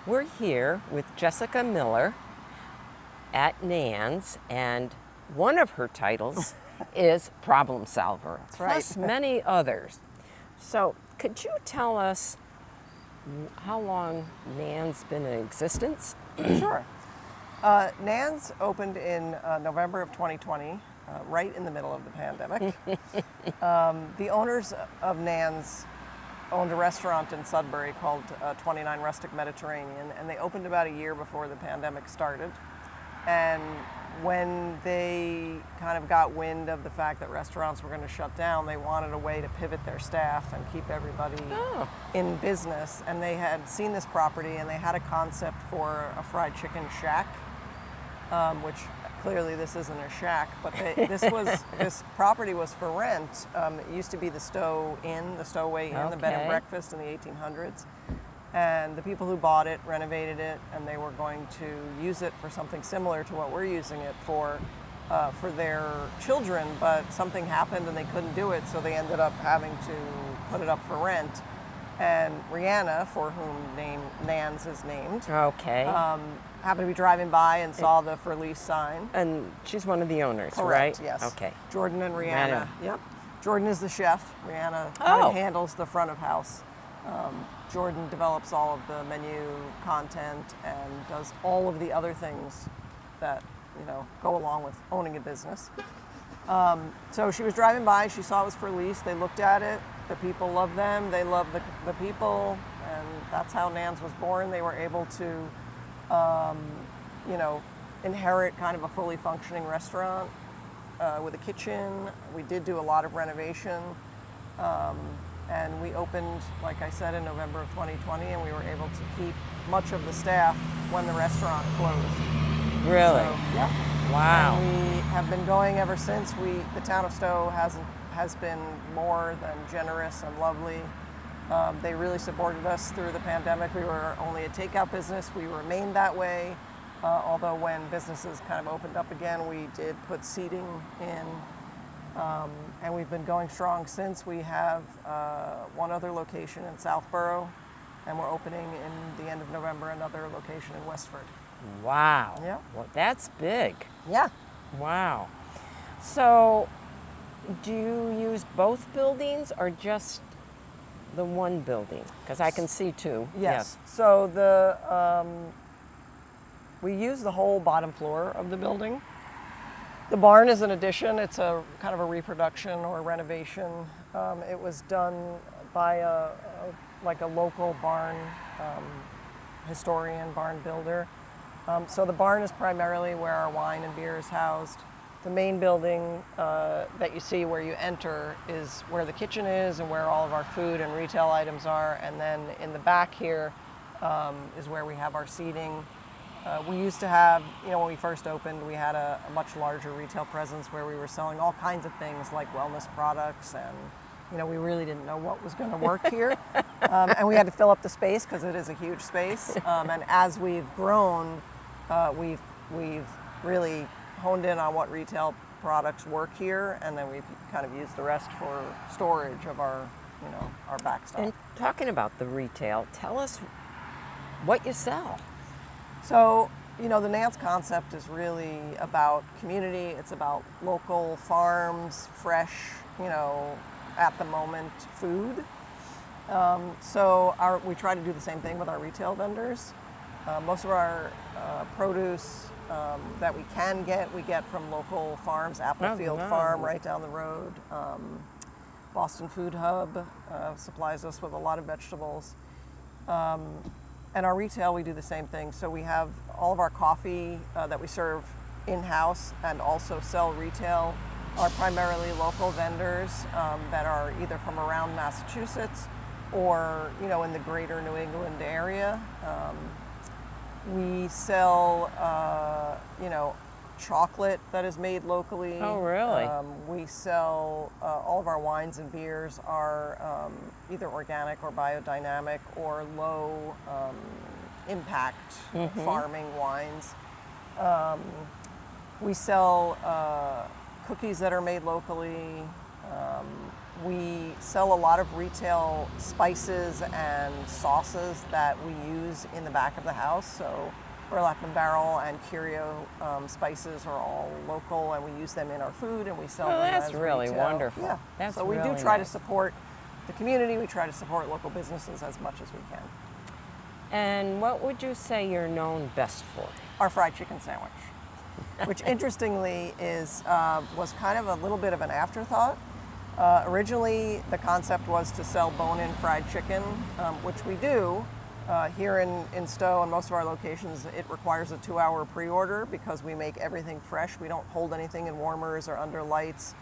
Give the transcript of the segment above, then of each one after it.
We're here with Jessica Miller at Nan's, and one of her titles is Problem Solver, That's right. plus many others. So, could you tell us how long Nan's been in existence? Sure. Nan's opened in November of 2020, right in the middle of the pandemic. The owners of Nan's owned a restaurant in Sudbury called 29 Rustic Mediterranean, and they opened about a year before the pandemic started. And when they kind of got wind of the fact that restaurants were going to shut down, they wanted a way to pivot their staff and keep everybody in business. And they had seen this property, and they had a concept for a fried chicken shack, which clearly this isn't a shack, but this property was for rent. It used to be the Stow Inn, the Stowaway Inn, the bed and breakfast in the 1800s. And the people who bought it renovated it, and they were going to use it for something similar to what we're using it for their children, but something happened and they couldn't do it, so they ended up having to put it up for rent. And Rihanna, for whom Nan's is named, happened to be driving by and saw the for lease sign. And she's one of the owners, Correct, right? Yes. Okay. Jordan and Rihanna. Yep. Jordan is the chef. Rihanna kind of handles the front of house. Jordan develops all of the menu content and does all of the other things that go along with owning a business. So she was driving by. She saw it was for lease. They looked at it. The people loved them. They loved the people, and that's how Nan's was born. They were able to, inherit kind of a fully functioning restaurant with a kitchen. We did do a lot of renovation. And we opened, like I said, in November of 2020, and we were able to keep much of the staff when the restaurant closed. Really? So, yeah. Wow. And we have been going ever since. The town of Stow has been more than generous and lovely. They really supported us through the pandemic. We were only a takeout business. We remained that way. Although when businesses kind of opened up again, we did put seating in. And we've been going strong since. We have one other location in Southborough, and we're opening in the end of November another location in Westford. Wow. Yeah. Well, that's big. Yeah. Wow. So, do you use both buildings or just the one building? Because I can see two. Yes. So we use the whole bottom floor of the building. The barn is an addition. It's a kind of a reproduction or renovation. It was done by a local barn historian, barn builder. So the barn is primarily where our wine and beer is housed. The main building that you see where you enter is where the kitchen is and where all of our food and retail items are. And then in the back here is where we have our seating. We used to have, when we first opened, we had a much larger retail presence where we were selling all kinds of things like wellness products, and we really didn't know what was going to work here. And we had to fill up the space because it is a huge space. And as we've grown, we've really honed in on what retail products work here, and then we've kind of used the rest for storage of our back stuff. And talking about the retail, tell us what you sell. So, the Nan's concept is really about community. It's about local farms, fresh, at the moment food. So we try to do the same thing with our retail vendors. Most of our produce that we can get, we get from local farms. Applefield Farm right down the road. Boston Food Hub supplies us with a lot of vegetables. And our retail, we do the same thing. So we have all of our coffee that we serve in-house and also sell retail are primarily local vendors that are either from around Massachusetts or, in the greater New England area. We sell, chocolate that is made locally. Oh, really? We sell all of our wines and beers are either organic or biodynamic or low impact farming wines. We sell cookies that are made locally. We sell a lot of retail spices and sauces that we use in the back of the house. So Burlap and Barrel and Curio spices are all local, and we use them in our food, and we sell them that's as really retail. wonderful. Yeah. That's so we really do try to nice. support the community. We try to support local businesses as much as we can. And what would you say you're known best for? Our fried chicken sandwich, which interestingly was kind of a little bit of an afterthought. Originally, the concept was to sell bone-in fried chicken, which we do. Here in Stow and most of our locations, it requires a 2-hour pre-order because we make everything fresh. We don't hold anything in warmers or under lights.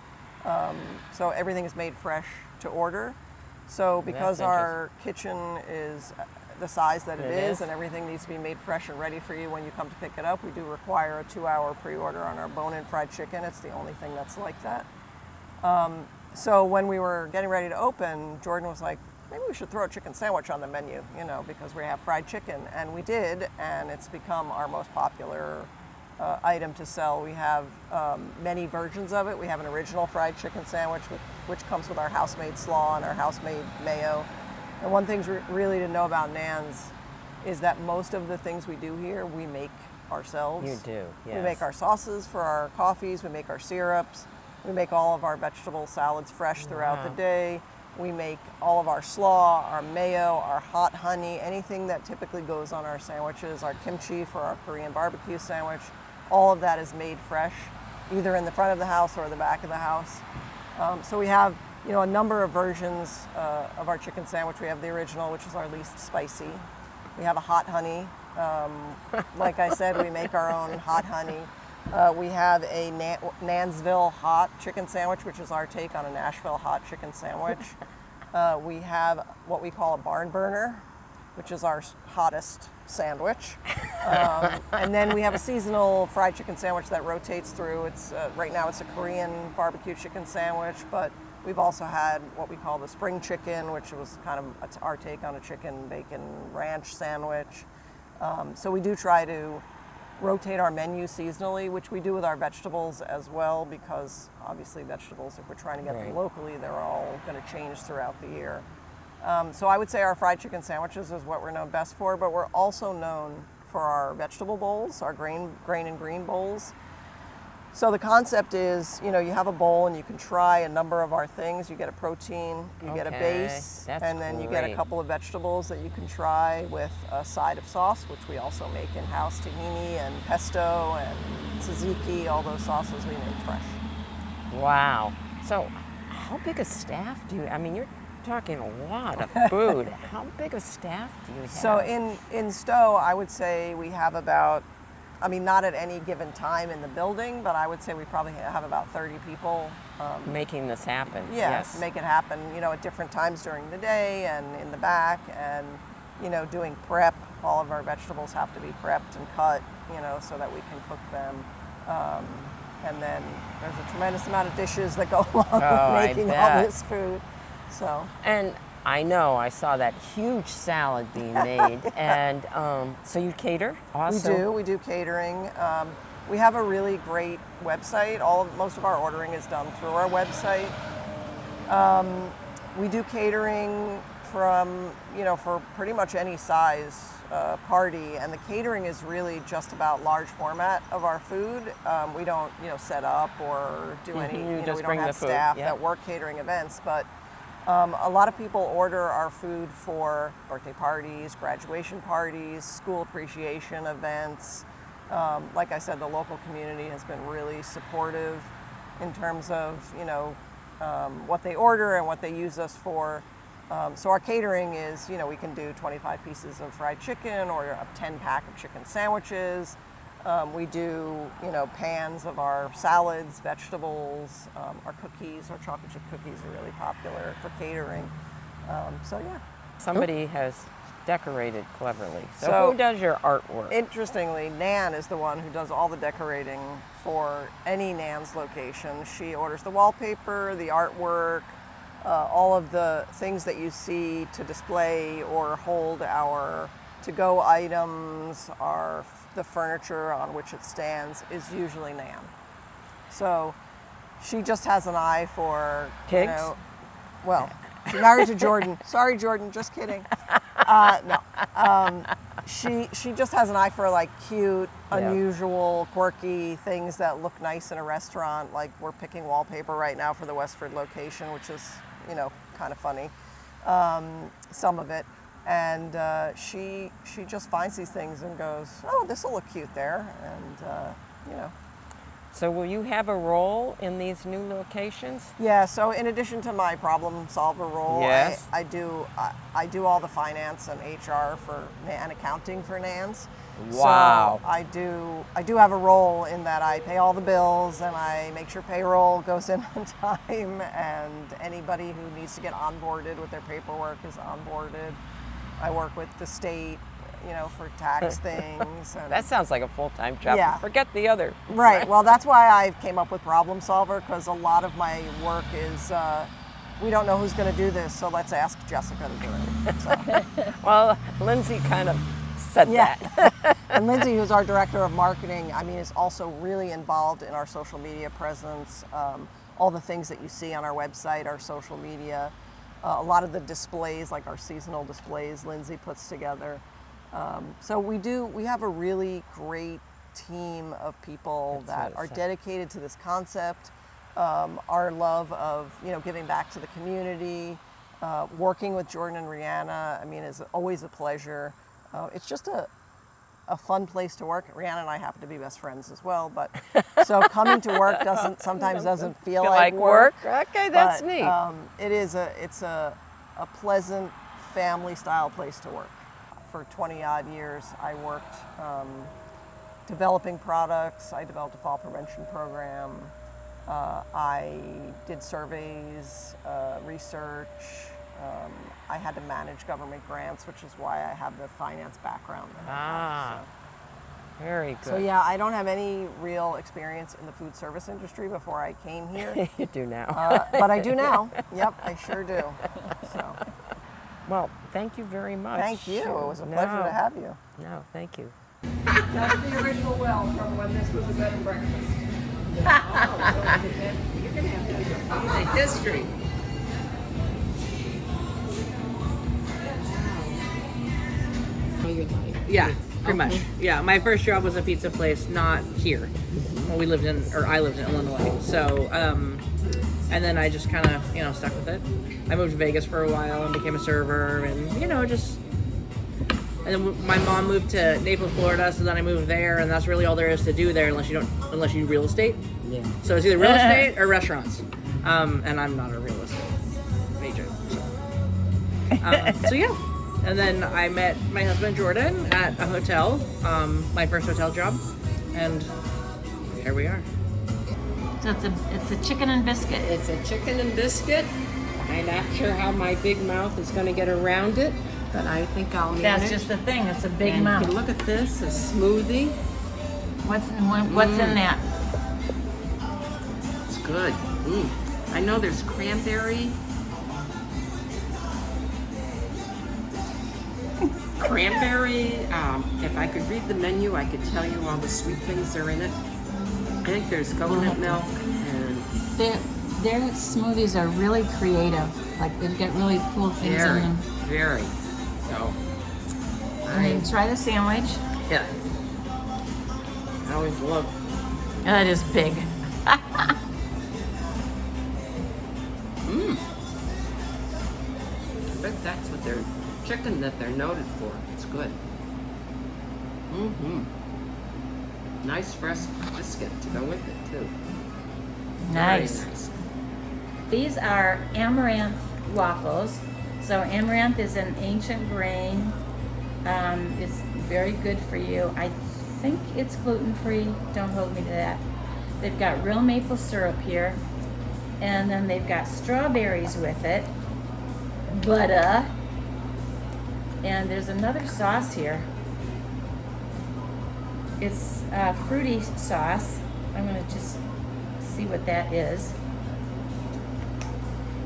So everything is made fresh to order. So because our kitchen is the size that it is and everything needs to be made fresh and ready for you when you come to pick it up, we do require a 2-hour pre-order on our bone-in fried chicken. It's the only thing that's like that. So when we were getting ready to open, Jordan was like, maybe we should throw a chicken sandwich on the menu, because we have fried chicken. And we did, and it's become our most popular item to sell. We have many versions of it. We have an original fried chicken sandwich, which comes with our house-made slaw and our house-made mayo. And one thing really to know about Nan's is that most of the things we do here, we make ourselves. You do, yes. We make our sauces for our coffees. We make our syrups. We make all of our vegetable salads fresh throughout the day. We make all of our slaw, our mayo, our hot honey, anything that typically goes on our sandwiches, our kimchi for our Korean barbecue sandwich. All of that is made fresh, either in the front of the house or the back of the house. So we have, a number of versions of our chicken sandwich. We have the original, which is our least spicy. We have a hot honey. Like I said, we make our own hot honey. We have a Nansville hot chicken sandwich, which is our take on a Nashville hot chicken sandwich. We have what we call a barn burner, which is our hottest sandwich. And then we have a seasonal fried chicken sandwich that rotates through. It's right now it's a Korean barbecue chicken sandwich, but we've also had what we call the spring chicken, which was kind of our take on a chicken bacon ranch sandwich. So we do try to rotate our menu seasonally, which we do with our vegetables as well, because obviously vegetables, if we're trying to get them locally, they're all going to change throughout the year. So I would say our fried chicken sandwiches is what we're known best for, but we're also known for our vegetable bowls, our grain and green bowls. So the concept is, you have a bowl and you can try a number of our things. You get a protein, you get a base, and then you get a couple of vegetables that you can try with a side of sauce, which we also make in-house, tahini and pesto and tzatziki, all those sauces we make fresh. Wow. So how big a staff do you, you're talking a lot of food. How big a staff do you have? So in Stow, I would say we have about, not at any given time in the building, but I would say we probably have about 30 people. Making this happen. Yes, make it happen, at different times during the day and in the back, and, doing prep. All of our vegetables have to be prepped and cut, so that we can cook them. And then there's a tremendous amount of dishes that go along with making all this food. So. And I saw that huge salad being made, and so you cater also? We do catering. We have a really great website. Most of our ordering is done through our website. We do catering from, for pretty much any size party, and the catering is really just about large format of our food. We don't, set up or do any, we don't have staff that work catering events, but a lot of people order our food for birthday parties, graduation parties, school appreciation events. Like I said, the local community has been really supportive in terms of, what they order and what they use us for. So our catering is, we can do 25 pieces of fried chicken or a 10-pack of chicken sandwiches. We do, pans of our salads, vegetables, our cookies. Our chocolate chip cookies are really popular for catering. So yeah. Somebody has decorated cleverly. So who does your artwork? Interestingly, Nan is the one who does all the decorating for any Nan's location. She orders the wallpaper, the artwork, all of the things that you see to display or hold our to-go items, the furniture on which it stands is usually Nan. So she just has an eye for Pigs? Well, she's married to Jordan. Sorry, Jordan, just kidding. No, she just has an eye for like cute, unusual, quirky things that look nice in a restaurant. Like we're picking wallpaper right now for the Westford location, which is kind of funny. Some of it, and she just finds these things and goes, oh, this will look cute there, and So will you have a role in these new locations? Yeah, so in addition to my problem solver role, Yes. I do all the finance and HR and accounting for Nan's. Wow. So I do have a role in that I pay all the bills and I make sure payroll goes in on time, and anybody who needs to get onboarded with their paperwork is onboarded. I work with the state, for tax things. And That sounds like a full-time job. Yeah. Forget the other. Right. Well, that's why I came up with Problem Solver, because a lot of my work is we don't know who's going to do this, so let's ask Jessica to do it. So, Well, Lindsay kind of said that. And Lindsay, who's our director of marketing, is also really involved in our social media presence. All the things that you see on our website, our social media, a lot of the displays, like our seasonal displays, Lindsay puts together. So we have a really great team of people that are dedicated to this concept. Our love of giving back to the community, working with Jordan and Rihanna, is always a pleasure. It's just a fun place to work. Rihanna and I happen to be best friends as well, but so coming to work sometimes doesn't feel like work. Okay, that's But, neat. It's a pleasant family style place to work. For 20 odd years, I worked developing products. I developed a fall prevention program. I did surveys, research. I had to manage government grants, which is why I have the finance background. Very good. So yeah, I don't have any real experience in the food service industry before I came here. You do now. But I do now. Yep, I sure do. So Well, thank you very much. thank you. It was a pleasure to have you. No, thank you. That's the original well from when this was a bed and breakfast. You're going to have to the history. Yeah, pretty much. Yeah, my first job was a pizza place, not here. Well, I lived in Illinois. So, and then I just kind of, stuck with it. I moved to Vegas for a while and became a server, and and then my mom moved to Naples, Florida, so then I moved there, and that's really all there is to do there unless you do real estate. Yeah. So it's either real estate or restaurants, and I'm not a real estate agent. So yeah, and then I met my husband Jordan at a hotel, my first hotel job, and here we are. So it's a chicken and biscuit. It's a chicken and biscuit. I'm not sure how my big mouth is going to get around it, but I think I'll manage. That's just the thing. It's a big And mouth. look at this, a smoothie. What's in that? It's good. I know there's cranberry. If I could read the menu, I could tell you all the sweet things that are in it. I think there's coconut milk and Their smoothies are really creative. Like they've got really cool things in them. very. So, And then try the sandwich. yeah. I always love. That is big. I bet that's what their chicken that they're noted for. It's good. Nice fresh biscuit to go with it too. Nice. Very nice. These are amaranth waffles. So amaranth is an ancient grain. It's very good for you. I think it's gluten-free. Don't hold me to that. They've got real maple syrup here. And then they've got strawberries with it. Butter. And there's another sauce here. It's fruity sauce. I'm going to just see what that is.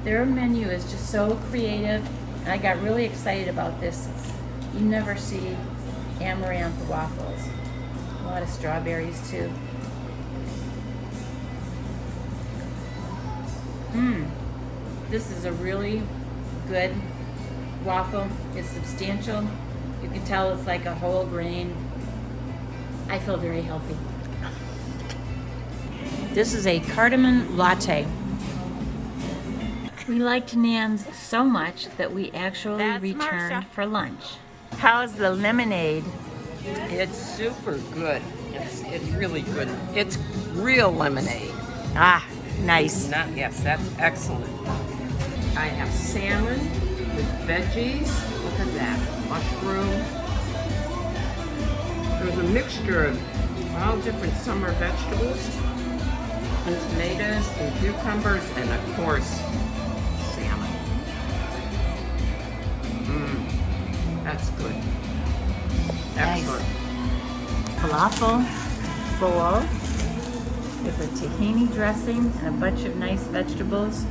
Their menu is just so creative, and I got really excited about this. You never see amaranth waffles. A lot of strawberries too. This is a really good waffle. It's substantial. You can tell it's like a whole grain. I feel very healthy. This is a cardamom latte. We liked Nan's so much that we actually returned for lunch. How's the lemonade? It's super good. It's really good. It's real lemonade. Ah, nice. Yes, that's excellent. I have salmon with veggies. Look at that. Mushroom. There's a mixture of all different summer vegetables, and tomatoes, and cucumbers, and of course, salmon. That's good. Excellent. Falafel bowl with a tahini dressing and a bunch of nice vegetables.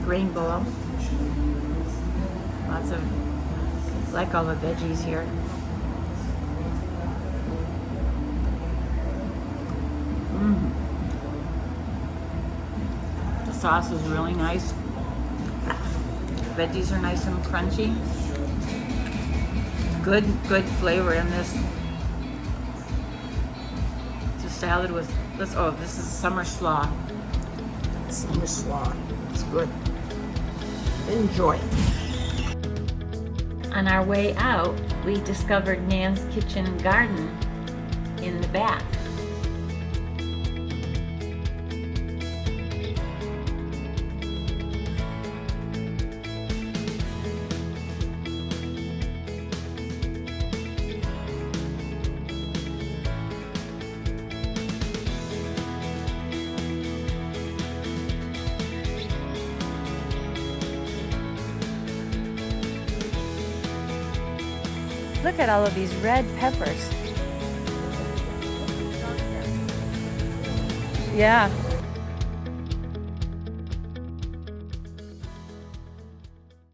Grain bowl. Lots of, like all the veggies here. The sauce is really nice. Veggies are nice and crunchy. Good flavor in this. It's a salad with this. Oh, this is summer slaw. Summer slaw. It's good. Enjoy. On our way out, we discovered Nan's Kitchen Garden in the back. Look at all of these red peppers. Yeah.